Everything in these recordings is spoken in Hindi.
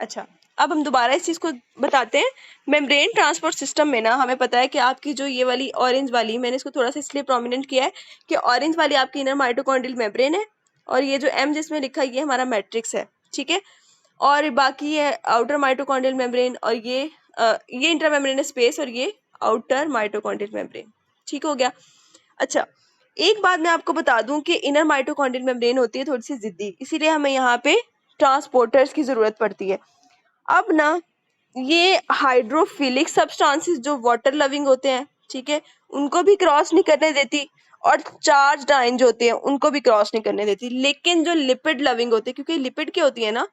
अच्छा, अब हम दोबारा इस चीज को बताते हैं। मेम्ब्रेन ट्रांसपोर्ट सिस्टम में ना हमें पता है कि आपकी जो ये वाली ऑरेंज वाली, मैंने इसको थोड़ा सा इसलिए प्रोमिनेंट किया है कि ऑरेंज वाली आपकी इनर माइटोकॉन्ड्रियल मेम्ब्रेन है, और ये जो एम जिसमें लिखा है ये हमारा मैट्रिक्स है, ठीक है। और बाकी है आउटर माइटोकॉन्ड्रियल मेम्ब्रेन, और ये इंटर मेम्ब्रेनस स्पेस, और ये आउटर माइटोकॉन्ड्रियल मेम्ब्रेन, ठीक हो गया। अच्छा, एक बात मैं आपको बता दूं कि इनर माइटोकॉन्ड्रियल मेम्ब्रेन होती है थोड़ी सी जिद्दी, इसीलिए हमें यहाँ पे ट्रांसपोर्टर्स की जरूरत पड़ती है। अब ना ये हाइड्रोफिलिक सब्सटेंसेस जो वाटर लविंग होते हैं, ठीक है, उनको भी क्रॉस नहीं करने देती, और चार्ज आयन जो होते हैं उनको भी क्रॉस नहीं करने देती। लेकिन जो लिपिड लविंग होते हैं, क्योंकि लिपिड क्या होती है ना,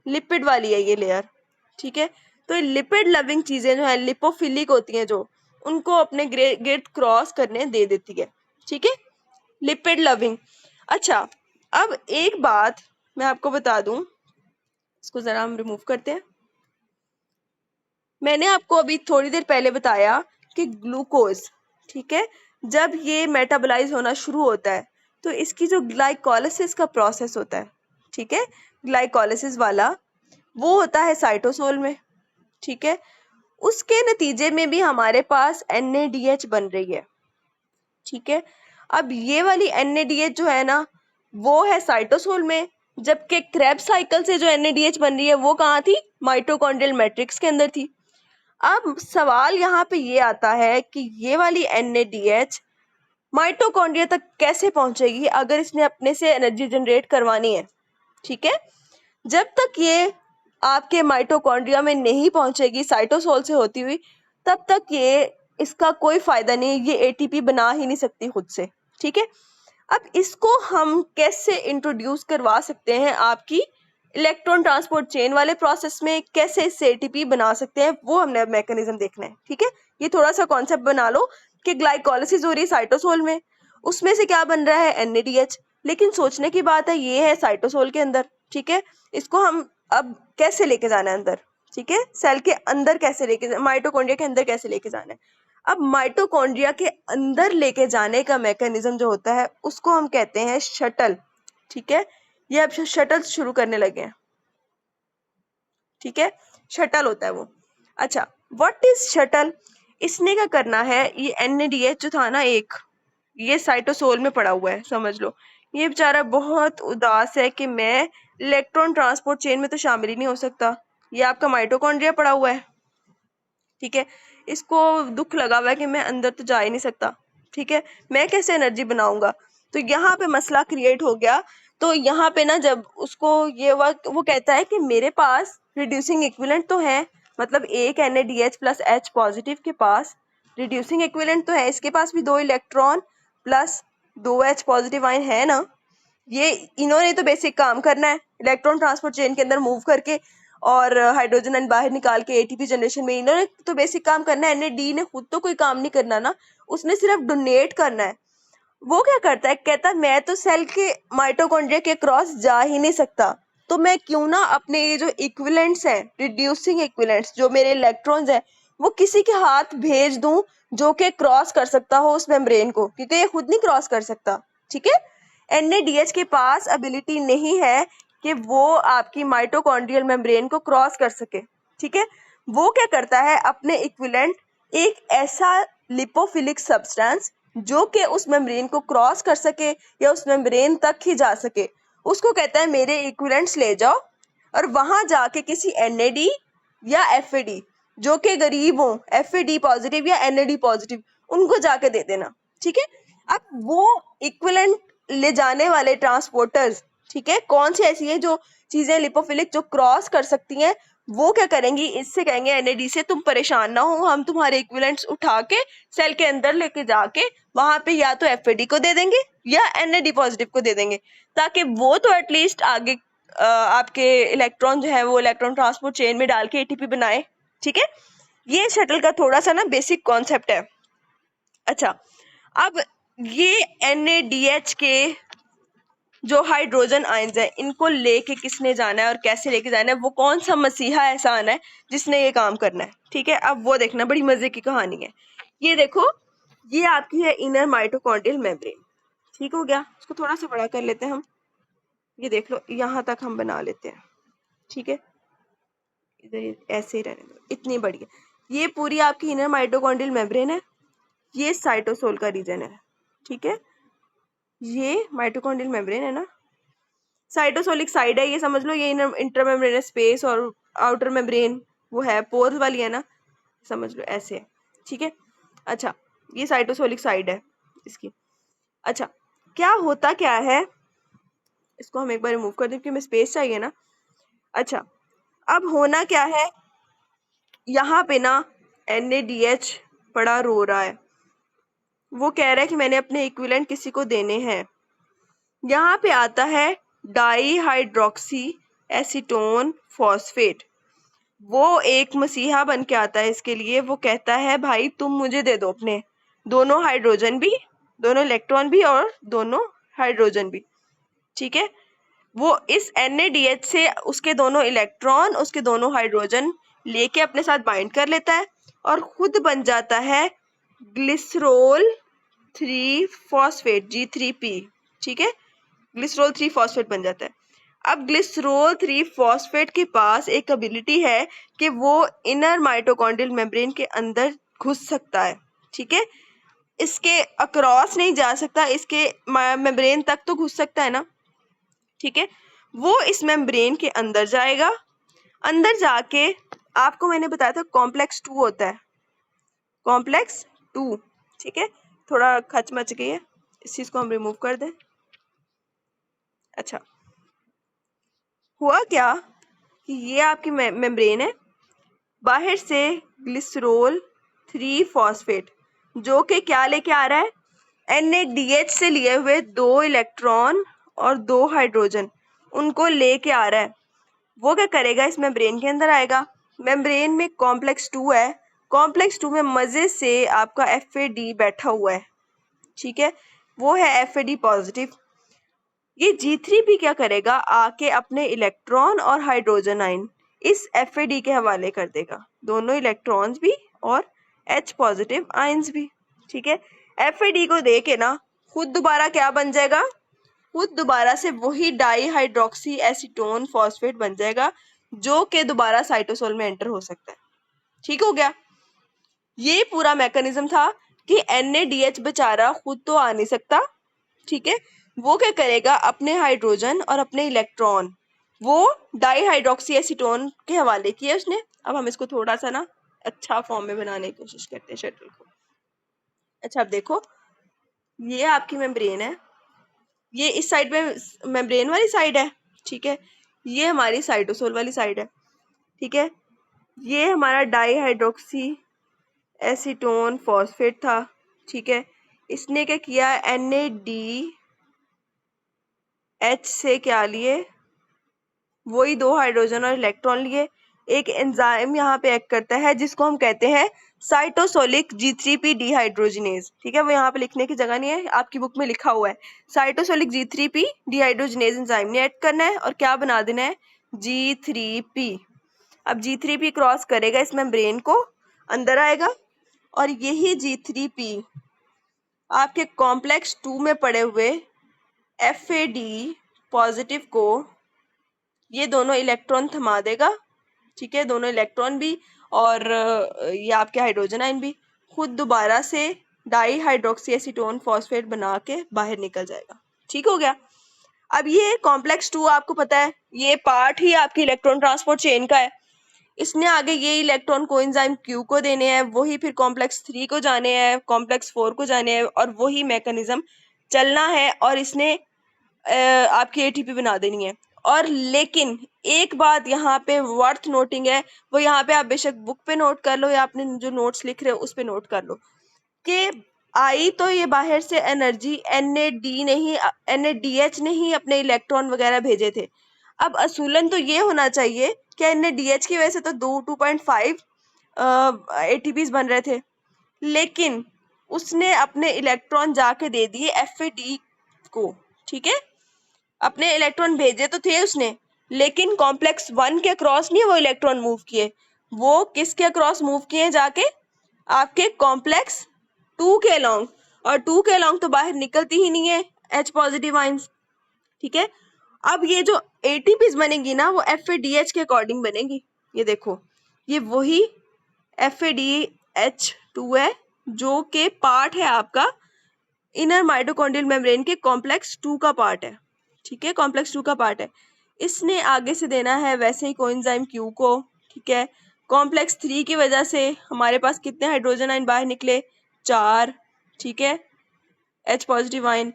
लिपिड वाली है ये लेयर, ठीक है, तो लिपिड लविंग चीजें जो है लिपोफिलिक होती हैं, जो उनको अपने गिर्द क्रॉस करने दे देती है, ठीक है, लिपिड लविंग। अच्छा, अब एक बात मैं आपको बता दूं, इसको जरा हम रिमूव करते हैं। मैंने आपको अभी थोड़ी देर पहले बताया कि ग्लूकोज, ठीक है, जब ये मेटाबोलाइज होना शुरू होता है तो इसकी जो ग्लाइकोलिसिस का प्रोसेस होता है, ठीक है, ग्लाइकोलिसिस वाला, वो होता है साइटोसोल में, ठीक है। उसके नतीजे में भी हमारे पास NADH बन रही है, ठीक है। अब ये वाली NADH जो है ना वो है साइटोसोल में, जबकि क्रेब्स साइकिल से जो NADH बन रही है वो कहाँ थी, माइटोकॉन्ड्रियल मैट्रिक्स के अंदर थी। अब सवाल यहाँ पे ये आता है कि ये वाली NADH माइटोकॉन्ड्रिया तक कैसे पहुंचेगी अगर इसने अपने से एनर्जी जनरेट करवानी है, ठीक है। जब तक ये आपके माइटोकॉन्ड्रिया में नहीं पहुंचेगी साइटोसोल से होती हुई, तब तक ये इसका कोई फायदा नहीं, ये ATP बना ही नहीं सकती खुद से, ठीक है। अब इसको हम कैसे इंट्रोड्यूस करवा सकते हैं आपकी इलेक्ट्रॉन ट्रांसपोर्ट चेन वाले प्रोसेस में, कैसे इससे ATP बना सकते हैं, वो हमने मैकेनिज्म देखना है, ठीक है। ये थोड़ा सा कॉन्सेप्ट बना लो कि ग्लाइकोलिसिस हो रही है साइटोसोल में, उसमें से क्या बन रहा है, NADH, लेकिन सोचने की बात है ये है साइटोसोल के अंदर, ठीक है। इसको हम अब कैसे लेके जाना है अंदर, ठीक है, सेल के अंदर कैसे लेके, माइटोकॉन्ड्रिया के अंदर कैसे लेके जाना है। अब माइटोकॉन्ड्रिया के अंदर लेके जाने का मैकेनिज्म जो होता है उसको हम कहते हैं शटल, ठीक है। ये अब शटल शुरू करने लगे हैं, ठीक है, शटल होता है वो। अच्छा, व्हाट इज शटल, इसने क्या करना है, ये NADH जो था ना एक, ये साइटोसोल में पड़ा हुआ है, समझ लो। ये बेचारा बहुत उदास है कि मैं इलेक्ट्रॉन ट्रांसपोर्ट चेन में तो शामिल ही नहीं हो सकता, ये आपका माइटोकॉन्ड्रिया पड़ा हुआ है, ठीक है। इसको दुख लगा हुआ है कि मैं अंदर तो जा ही नहीं सकता, ठीक है, मैं कैसे एनर्जी बनाऊंगा। तो यहाँ पे मसला क्रिएट हो गया। तो यहाँ पे ना जब उसको ये वो कहता है कि मेरे पास रिड्यूसिंग इक्विवेलेंट तो है, मतलब एक NADH प्लस H पॉजिटिव के पास रिड्यूसिंग इक्विवेलेंट तो है, इसके पास भी 2 electron plus 2 H positive ion है ना। ये इन्होंने तो बेसिक काम करना है इलेक्ट्रॉन ट्रांसपोर्ट चेन के अंदर मूव करके, और हाइड्रोजन आयन बाहर निकाल के ATP जनरेशन में इन्होंने तो बेसिक काम करना है। NAD ने खुद तो कोई काम नहीं करना ना, उसने सिर्फ डोनेट करना है। वो क्या करता है, कहता है मैं तो सेल के माइटोकॉन्ड्रिया के क्रॉस जा ही नहीं सकता, तो मैं क्यों ना अपने ये जो इक्विवेलेंट्स हैं, रिड्यूसिंग इक्विवेलेंट्स, जो मेरे इलेक्ट्रॉन्स हैं, वो किसी के हाथ भेज दूं जो कि क्रॉस कर सकता हो उस मेम्ब्रेन को, क्योंकि ये खुद नहीं क्रॉस कर सकता, ठीक है। NADH के पास एबिलिटी नहीं है कि वो आपकी माइटोकॉन्ड्रियल मेम्ब्रेन को क्रॉस कर सके, ठीक है। वो क्या करता है, अपने इक्विवेलेंट एक ऐसा लिपोफिलिक सब्सटेंस जो कि उस मेम्ब्रेन को क्रॉस कर सके या उस मेम्ब्रेन तक ही जा सके, उसको कहता है मेरे इक्विवेलेंट्स ले जाओ, और वहां जाके किसी NAD या FAD जो कि गरीब हो, FAD पॉजिटिव या NAD पॉजिटिव, उनको जाके दे देना, ठीक है। अब वो इक्विवेलेंट ले जाने वाले ट्रांसपोर्टर्स, ठीक है, कौन सी ऐसी है जो चीजें लिपोफिलिक जो क्रॉस कर सकती हैं, वो क्या करेंगी, इससे कहेंगे NAD से तुम परेशान ना हो, हम तुम्हारे इक्विवेलेंट्स उठा के सेल के अंदर लेके जाके वहां पे या तो FAD को दे देंगे या NAD पॉजिटिव को दे देंगे, ताकि वो तो एटलीस्ट आगे आपके इलेक्ट्रॉन जो है वो इलेक्ट्रॉन ट्रांसपोर्ट चेन में डाल के ATP बनाए, ठीक है। ये शटल का थोड़ा सा ना बेसिक कॉन्सेप्ट है। अच्छा, अब ये NADH के जो हाइड्रोजन आयंस है इनको लेके किसने जाना है और कैसे लेके जाना है, वो कौन सा मसीहा ऐसा आना है जिसने ये काम करना है, ठीक है। अब वो देखना, बड़ी मजे की कहानी है। ये देखो, ये आपकी है इनर माइटोकॉन्ड्रियल मेम्ब्रेन, ठीक हो गया। इसको थोड़ा सा बड़ा कर लेते हैं हम, ये देख लो यहाँ तक हम बना लेते हैं, ठीक है। इधर ऐसे ही रहने दो, इतनी बड़ी है। ये पूरी आपकी इनर माइटोकॉन्ड्रियल मेम्ब्रेन है, ये साइटोसोल का रीजन है, ठीक है। ये माइटोकॉन्ड्रियल मेम्ब्रेन है ना, साइटोसोलिक साइड है, ये समझ लो। ये इनर इंटरमेम्ब्रेनस स्पेस और आउटर मेम्ब्रेन वो है, पोर्स वाली है ना, समझ लो ऐसे है, ठीक है। अच्छा, ये साइटोसोलिक साइड है इसकी। अच्छा, क्या होता क्या है, इसको हम एक बार रिमूव कर दें क्योंकि हमें स्पेस चाहिए ना। अच्छा, अब होना क्या है, यहाँ पे ना NaDH बड़ा रो रहा है, वो कह रहा है कि मैंने अपने इक्विवेलेंट किसी को देने हैं। यहाँ पे आता है डाई हाइड्रोक्सी एसीटोन फॉस्फेट, वो एक मसीहा बन के आता है इसके लिए। वो कहता है भाई तुम मुझे दे दो अपने दोनों हाइड्रोजन भी, दोनों इलेक्ट्रॉन भी और दोनों हाइड्रोजन भी, ठीक है। वो इस NaDH से उसके दोनों इलेक्ट्रॉन, उसके दोनों हाइड्रोजन लेके अपने साथ बाइंड कर लेता है और खुद बन जाता है ग्लिसरोल 3 फॉस्फेट G3P, ठीक है। ग्लिसरोल 3 फॉस्फेट बन जाता है। अब ग्लिसरोल 3 फॉस्फेट के पास एक एबिलिटी है कि वो इनर माइटोकॉन्ड्रियल मेम्ब्रेन के अंदर घुस सकता है, ठीक है। इसके अक्रॉस नहीं जा सकता, इसके मेम्ब्रेन तक तो घुस सकता है ना, ठीक है। वो इस मेम्ब्रेन के अंदर जाएगा, अंदर जाके आपको मैंने बताया था कॉम्प्लेक्स 2 होता है, कॉम्प्लेक्स 2, ठीक है। थोड़ा खच मच गई है, इस चीज को हम रिमूव कर दें। अच्छा, हुआ क्या कि ये आपकी मेम्ब्रेन है, बाहर से ग्लिसरोल 3 फॉस्फेट जो कि क्या लेके आ रहा है, NaDH से लिए हुए 2 इलेक्ट्रॉन और 2 हाइड्रोजन, उनको लेके आ रहा है। वो क्या करेगा, इस मेम्ब्रेन के अंदर आएगा। मेम्ब्रेन में कॉम्प्लेक्स 2 है, कॉम्प्लेक्स 2 में मजे से आपका FAD बैठा हुआ है, ठीक है, वो है FAD पॉजिटिव। ये G3P क्या करेगा, आके अपने इलेक्ट्रॉन और हाइड्रोजन आयन इस FAD के हवाले कर देगा, दोनों इलेक्ट्रॉन्स भी और H पॉजिटिव आयंस भी, ठीक है। FAD को दे के ना खुद दोबारा क्या बन जाएगा, खुद दोबारा से वही डाई हाइड्रोक्सी एसीटोन फॉस्फेट बन जाएगा, जो कि दोबारा साइटोसोल में एंटर हो सकता है, ठीक हो गया। ये पूरा मैकेनिज्म था कि NaDH बेचारा खुद तो आ नहीं सकता, ठीक है। वो क्या करेगा, अपने हाइड्रोजन और अपने इलेक्ट्रॉन वो डाई हाइड्रोक्सी एसीटोन के हवाले किए उसने। अब हम इसको थोड़ा सा ना अच्छा फॉर्म में बनाने की कोशिश करते हैं शटल को। अच्छा, अब देखो, ये आपकी मेम्ब्रेन है, ये इस साइड में मेम्ब्रेन वाली साइड है, ठीक है। ये हमारी साइटोसोल वाली साइड है, ठीक है। ये हमारा डाई हाइड्रोक्सी एसीटोन फॉस्फेट था, ठीक है। इसने क्या किया, NaDH से क्या लिए, वही 2 हाइड्रोजन और इलेक्ट्रॉन लिए। एक एंजाइम यहाँ पे एक्ट करता है जिसको हम कहते हैं साइटोसोलिक G3P डिहाइड्रोजिनेज, ठीक है। वो यहाँ पे लिखने की जगह नहीं है, आपकी बुक में लिखा हुआ है साइटोसोलिक G3P डिहाइड्रोजिनेज एंजाइम ने एक्ट करना है और क्या बना देना है, G3P। अब G3P क्रॉस करेगा इस मेम्ब्रेन को, अंदर आएगा और यही G3P आपके कॉम्प्लेक्स 2 में पड़े हुए FAD पॉजिटिव को ये दोनों इलेक्ट्रॉन थमा देगा, ठीक है। दोनों इलेक्ट्रॉन भी और ये आपके हाइड्रोजन आयन भी खुद दोबारा से डाई हाइड्रोक्सी एसीटोन फॉस्फेट बना के बाहर निकल जाएगा, ठीक हो गया। अब ये कॉम्प्लेक्स 2 आपको पता है ये पार्ट ही आपकी इलेक्ट्रॉन ट्रांसपोर्ट चेन का है। इसने आगे ये इलेक्ट्रॉन कोएंजाइम Q को देने हैं, वही फिर कॉम्प्लेक्स 3 को जाने हैं, कॉम्प्लेक्स 4 को जाने हैं और वही मैकेनिज्म चलना है और इसने आपकी ATP बना देनी है। और लेकिन एक बात यहाँ पे वर्थ नोटिंग है, वो यहाँ पे आप बेशक बुक पे नोट कर लो या आपने जो नोट्स लिख रहे हो उस पे नोट कर लो कि आई तो ये बाहर से एनर्जी NaDH ने ही अपने इलेक्ट्रॉन वगैरह भेजे थे। अब असूलन तो ये होना चाहिए कि NaDH की वजह से तो 2.5 ATPs बन रहे थे, लेकिन उसने अपने इलेक्ट्रॉन जाके दे दिए FAD को, ठीक है। अपने इलेक्ट्रॉन भेजे तो थे उसने, लेकिन कॉम्प्लेक्स 1 के अक्रॉस नहीं वो इलेक्ट्रॉन मूव किए, वो किसके अक्रॉस मूव किए, जाके आपके कॉम्प्लेक्स 2 के अलोंग, और 2 के अलोंग तो बाहर निकलती ही नहीं है H पॉजिटिव आइंस, ठीक है। अब ये जो ATPs बनेगी ना वो FADH के अकॉर्डिंग बनेगी, ये देखो, ये वही FADH2 है जो कि पार्ट है आपका इनर माइटोकॉन्ड्रियल मेम्ब्रेन के कॉम्प्लेक्स 2 का पार्ट है, ठीक है, कॉम्प्लेक्स 2 का पार्ट है। इसने आगे से देना है वैसे ही कोएंजाइम Q को, ठीक है। कॉम्प्लेक्स 3 की वजह से हमारे पास कितने हाइड्रोजन आयन बाहर निकले, 4, ठीक है, H पॉजिटिव आयन।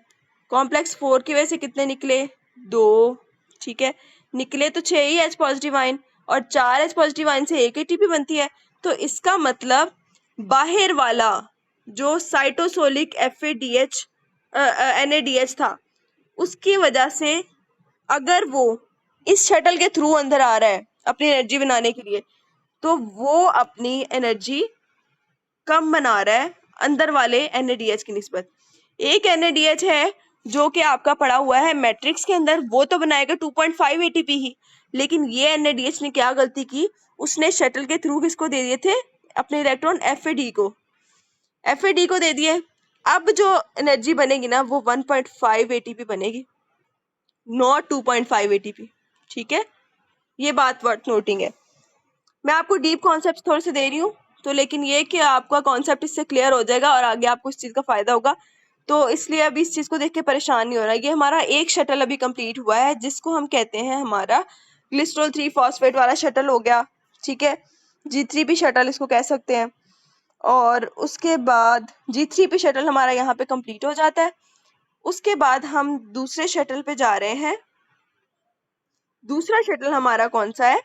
कॉम्प्लेक्स 4 की वजह से कितने निकले, 2, ठीक है, निकले तो 6 ही H पॉजिटिव आयन, और 4 H पॉजिटिव आयन से एक ATP बनती है। तो इसका मतलब बाहर वाला जो साइटोसोलिक NADH था, उसकी वजह से अगर वो इस शटल के थ्रू अंदर आ रहा है अपनी एनर्जी बनाने के लिए, तो वो अपनी एनर्जी कम बना रहा है अंदर वाले NADH की निस्बत। एक NADH है जो कि आपका पड़ा हुआ है मैट्रिक्स के अंदर, वो तो बनाएगा 2.5 ATP ही, लेकिन ये NADH ने क्या गलती की, उसने शटल के थ्रू किसको दे दिए थे, अपने इलेक्ट्रॉन FAD को दे दिए। अब जो एनर्जी बनेगी ना वो 1.5 ATP बनेगी, नॉट 2.5 ATP, ठीक है। ये बात वर्थ नोटिंग है। मैं आपको डीप कॉन्सेप्ट थोड़े से दे रही हूँ, तो लेकिन ये कि आपका कॉन्सेप्ट इससे क्लियर हो जाएगा और आगे आपको इस चीज़ का फायदा होगा, तो इसलिए अभी इस चीज़ को देख के परेशान नहीं हो रहा। ये हमारा एक शटल अभी कंप्लीट हुआ है जिसको हम कहते हैं हमारा ग्लिसरॉल 3 फॉस्फेट वाला शटल हो गया, ठीक है, G3P शटल इसको कह सकते हैं। और उसके बाद G3P शटल हमारा यहाँ पे कंप्लीट हो जाता है। उसके बाद हम दूसरे शटल पे जा रहे हैं। दूसरा शटल हमारा कौन सा है,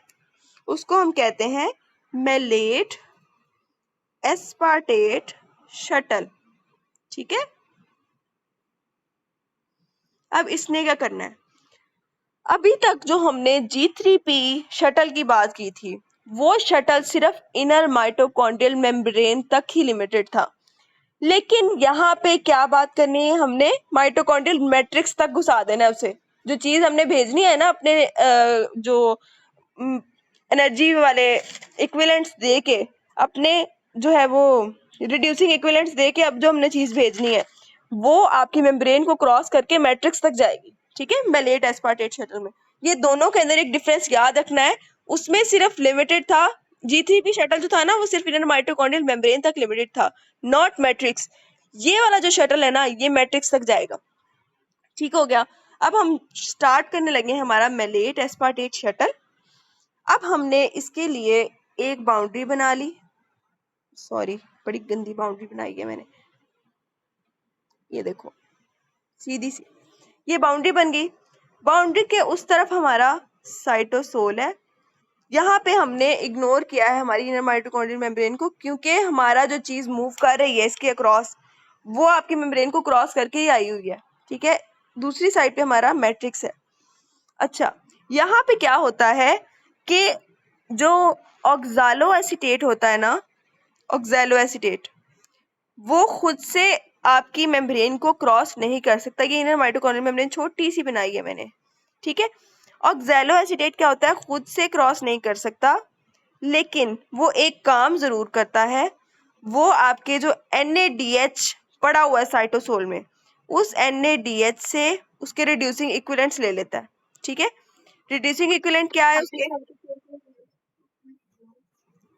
उसको हम कहते हैं मेलेट एस्पार्टेट शटल, ठीक है। अब इसने क्या करना है, अभी तक जो हमने G3P शटल की बात की थी, वो शटल सिर्फ इनर माइटोकॉन्ड्रियल मेम्ब्रेन तक ही लिमिटेड था, लेकिन यहाँ पे क्या बात करनी है, हमने माइटोकॉन्ड्रियल मैट्रिक्स तक घुसा देना है उसे। जो चीज हमने भेजनी है ना अपने जो एनर्जी वाले इक्विवेलेंट्स दे के, अपने जो है वो रिड्यूसिंग इक्विवेलेंट्स दे के, अब जो हमने चीज भेजनी है वो आपकी मेम्ब्रेन को क्रॉस करके मैट्रिक्स तक जाएगी, ठीक है, मेलेट एस्पार्टेट शटल में। ये दोनों के अंदर एक डिफरेंस याद रखना है, उसमें सिर्फ लिमिटेड था, G3P शटल जो था ना वो सिर्फ इनर माइटोकॉन्ड्रियल मेम्ब्रेन तक लिमिटेड था, नॉट मैट्रिक्स। ये वाला जो शटल है ना ये मैट्रिक्स तक जाएगा, ठीक हो गया। अब हम स्टार्ट करने लगे हमारा मेलेट एस्पार्टेट शटल। अब हमने इसके लिए एक बाउंड्री बना ली, सॉरी बड़ी गंदी बाउंड्री बनाई है मैंने, ये देखो सीधी सी ये बाउंड्री बन गई। बाउंड्री के उस तरफ हमारा साइटोसोल है। यहाँ पे हमने इग्नोर किया है हमारी इनर माइटोकॉन्ड्रियल मेम्ब्रेन को, क्योंकि हमारा जो चीज मूव कर रही है इसके अक्रॉस वो आपकी मेम्ब्रेन को क्रॉस करके ही आई हुई है, ठीक है। दूसरी साइड पे हमारा मैट्रिक्स है। अच्छा, यहाँ पे क्या होता है कि जो ऑक्सालो एसीटेट होता है ना, ऑक्सालो एसीटेट, वो खुद से आपकी मेम्ब्रेन को क्रॉस नहीं कर सकता। ये इनर माइटोकॉन्ड्रियल मेम्ब्रेन छोटी सी बनाई है मैंने, ठीक है। ऑक्सालो एसीटेट क्या होता है, खुद से क्रॉस नहीं कर सकता, लेकिन वो एक काम जरूर करता है, वो आपके जो NADH पड़ा हुआ है साइटोसोल में, उस NADH से उसके रिड्यूसिंग इक्विवेलेंट्स ले लेता है, ठीक है। रिड्यूसिंग इक्विवेलेंट क्या है उसके,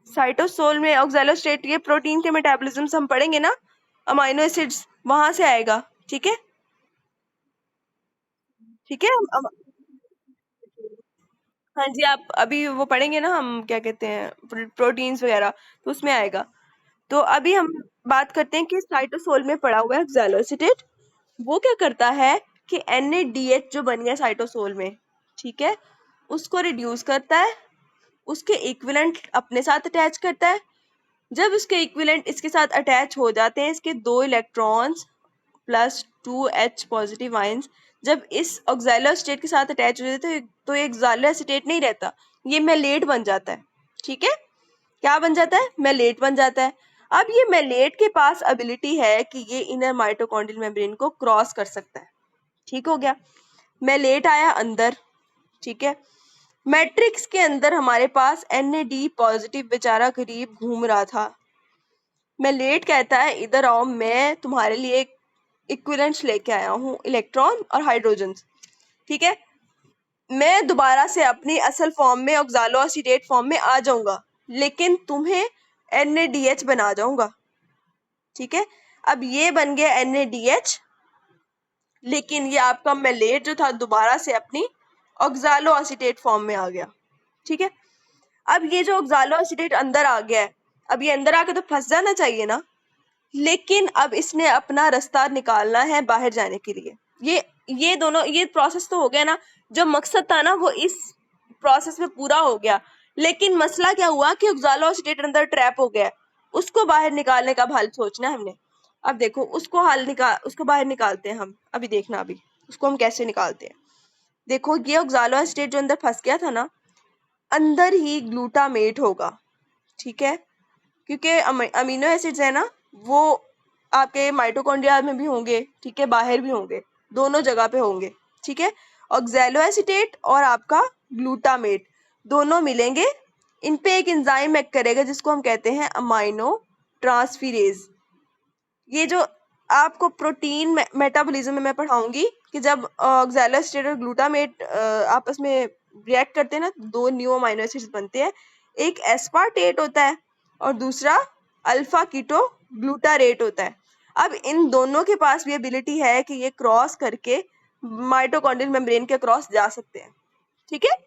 साइटोसोल में ऑक्सैलोस्टेट, ये प्रोटीन के मेटाबॉलिज्म हम पढ़ेंगे ना, अमाइनो एसिड्स वहां से आएगा, ठीक है, ठीक है। हाँ जी, आप अभी वो पढ़ेंगे ना, हम क्या कहते हैं प्रोटीन्स वगैरह, तो उसमें आएगा। तो अभी हम बात करते हैं कि साइटोसोल में पड़ा हुआ है ऑक्सैलोएसिटेट। वो क्या करता है कि NADH जो बन गया साइटोसोल में, ठीक है, उसको रिड्यूस करता है, उसके इक्विवेलेंट अपने साथ अटैच करता है। जब उसके इक्विवेलेंट इसके साथ अटैच हो जाते हैं, इसके 2 electrons plus 2H positive ions जब इस ऑक्सैलोएसिटेट के साथ अटैच हो जाते हैं, तो ये ऑक्सैलोएसिटेट नहीं रहता, ये मेलेट बन जाता है, ठीक है। क्या बन जाता है, मेलेट बन जाता है। अब ये मेलेट के पास एबिलिटी है कि ये इनर माइटोकॉन्ड्रियल मेम्ब्रेन को क्रॉस कर सकता है, ठीक हो गया। मेलेट आया अंदर, ठीक है। मैट्रिक्स के अंदर हमारे पास NAD पॉजिटिव बेचारा करीब घूम रहा था। मेलेट कहता है इधर आओ, मैं तुम्हारे लिए इक्विवेलेंट्स लेके आया हूँ, इलेक्ट्रॉन और हाइड्रोजन, ठीक है। मैं दोबारा से अपनी असल फॉर्म में ऑक्सालोएसीटेट फॉर्म में आ जाऊंगा, लेकिन तुम्हें NaDH बना जाऊंगा। ठीक है, अब ये बन गया NaDH, लेकिन ये आपका मेलेट जो था दोबारा से अपनी ऑक्सालोएसीटेट फॉर्म में आ गया। ठीक है, अब ये जो ऑक्सालोएसीटेट अंदर आ गया है, अब ये अंदर आके तो फंस जाना चाहिए ना, लेकिन अब इसने अपना रास्ता निकालना है बाहर जाने के लिए। ये दोनों, ये प्रोसेस तो हो गया ना, जो मकसद था ना वो इस प्रोसेस में पूरा हो गया, लेकिन मसला क्या हुआ कि ऑक्सालोएसीटेट अंदर ट्रैप हो गया है, उसको बाहर निकालने का हल सोचना है हमने। अब देखो उसको बाहर निकालते हैं हम, अभी देखना अभी उसको हम कैसे निकालते हैं। देखो ये ऑक्सालोएसीटेट जो अंदर फंस गया था ना, अंदर ही ग्लूटामेट होगा। ठीक है, क्योंकि अमीनो एसिड्स है ना, वो आपके माइटोकॉन्ड्रिया में भी होंगे, ठीक है, बाहर भी होंगे, दोनों जगह पे होंगे। ठीक है, ऑक्सैलोएसीटेट और आपका ग्लूटामेट दोनों मिलेंगे, इन पे एक एंजाइम एक्ट करेगा जिसको हम कहते हैं अमाइनो ट्रांसफेरेज। ये जो आपको प्रोटीन मेटाबॉलिज्म में मैं पढ़ाऊंगी कि जब ऑक्सैलोएसीटेट और ग्लूटामेट आपस में रिएक्ट करते हैं ना, दो न्यू अमाइनो एसिड्स बनते हैं, एक एस्पार्टेट होता है और दूसरा अल्फा कीटो ग्लूटारेट होता है। अब इन दोनों के पास भी एबिलिटी है कि ये क्रॉस करके माइटोकॉन्ड्रियल मेम्ब्रेन के क्रॉस जा सकते हैं। ठीक है,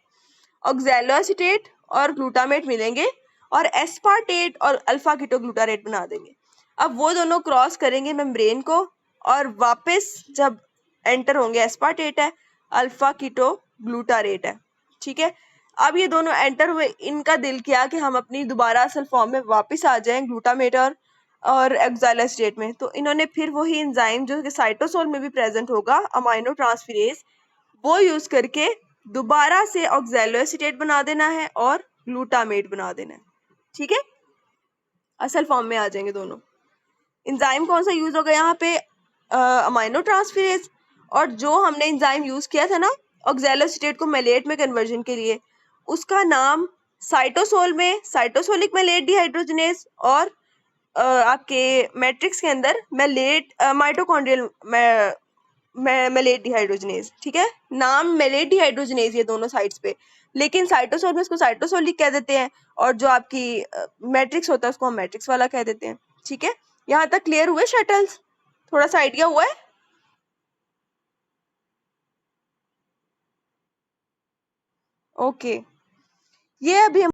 ऑक्सैलोएसीटेट और ग्लूटामेट मिलेंगे और एस्पार्टेट और अल्फा कीटो ग्लूटारेट बना देंगे। अब वो दोनों क्रॉस करेंगे मेम्ब्रेन को और वापस जब एंटर होंगे, एस्पार्टेट है, अल्फा कीटो ग्लूटारेट है। ठीक है, अब ये दोनों एंटर हुए, इनका दिल किया कि हम अपनी दोबारा असल फॉर्म में वापस आ जाएं ग्लूटामेट और ऑक्सैलोएसीटेट में, तो इन्होंने फिर वही एंजाइम जो कि साइटोसोल में भी प्रेजेंट होगा, अमाइनो ट्रांसफेरेज, वो यूज करके दोबारा से ऑक्सैलोएसीटेट बना देना है और ग्लूटामेट बना देना है। ठीक है, असल फॉर्म में आ जाएंगे दोनों। एंजाइम कौन सा यूज होगा यहाँ पे? Amino transferase. और जो हमने एंजाइम यूज किया था ना ऑक्सैलोएसीटेट को मेलेट में कन्वर्जन के लिए, उसका नाम साइटोसोल में साइटोसोलिक मेलेट डिहाइड्रोजनेज और आपके मैट्रिक्स के अंदर मेलेट माइटोकॉन्ड्रियल मेलेट डिहाइड्रोजनेज। ठीक है, नाम मेलेट डिहाइड्रोजनेज ये दोनों साइड्स पे, लेकिन साइटोसोल में इसको साइटोसोलिक कह देते हैं और जो आपकी मैट्रिक्स होता है उसको हम मैट्रिक्स वाला कह देते हैं। ठीक है, यहाँ तक क्लियर हुए शटल्स? थोड़ा सा आइडिया हुआ है? ओके, ये अभी हम